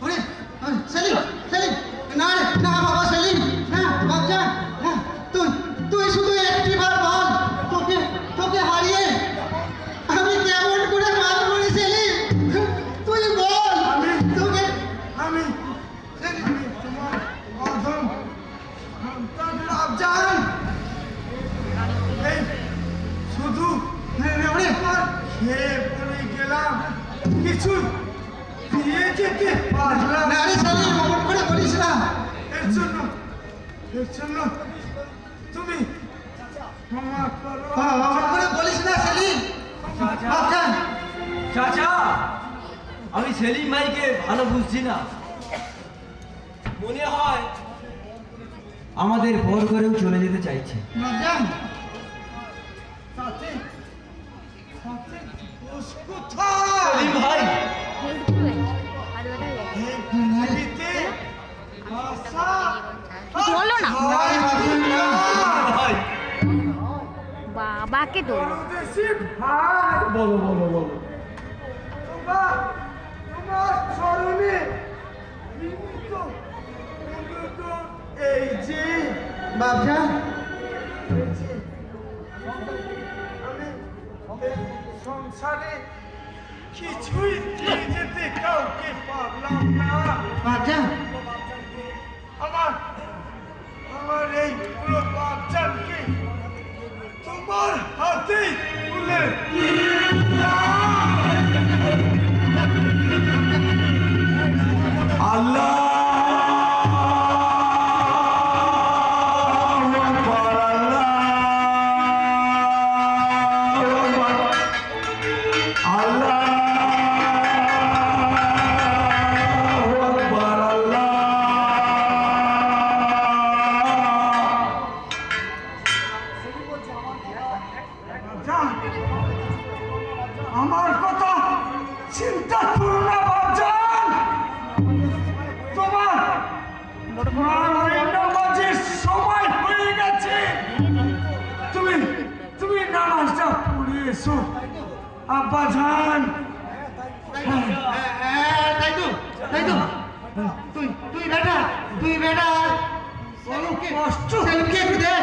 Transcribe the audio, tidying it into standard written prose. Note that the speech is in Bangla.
সেলিম সেলিম না রে না বাবা সেলিম না বাচ্চা না তুই তুই শুধু একটি বার বল তোকে তোকে হারিয়ে আমি কেমন করে বাঁচব রে সেলিম তুই বল আমি তোকে আমি আমি তোমার অধম সন্তান রাবজান এই শুধু আমার খেয়ে পড়ে গেলাম কিছু দিয়ে যেতে পারলাম না রে সেলিম অমন করে বলিস না এর জন্য তুমি ক্ষমা করো অমন করে বলিস না সেলিম বাচ্চা চাচা আমি সেলিম ভাইকে ভালো বুঝছি না মনে হয় আমাদের পর করেও চলে যেতে চাইছে বাচ্চা সাথে সাথে দোষ কোথায় সেলিম ভাই এই পৃথিবীতে আশা বলো না ভাই বাবাকে তো পরদেশি ভাই বলো বলো বলো তোমার চরণে বিনীত অনুরোধ এই যে বাচ্চা এই যে আমি এই সংসারে কিছুই দিয়ে যেতে কাউকে পারলাম না বাচ্চা আমার আমার এই পুরো বাচ্চাকে তোমার হাতে তুলে আল্লাহ আমার কথা চিন্তা করো না বাজান তোমার নামাজের সময় হয়ে গেছে তুমি তুমি নামাজটা পড়ে এসো আব্বাজান তাই তো তুই তুই বেটা বলো কষ্ট সেলিমকে একটু দে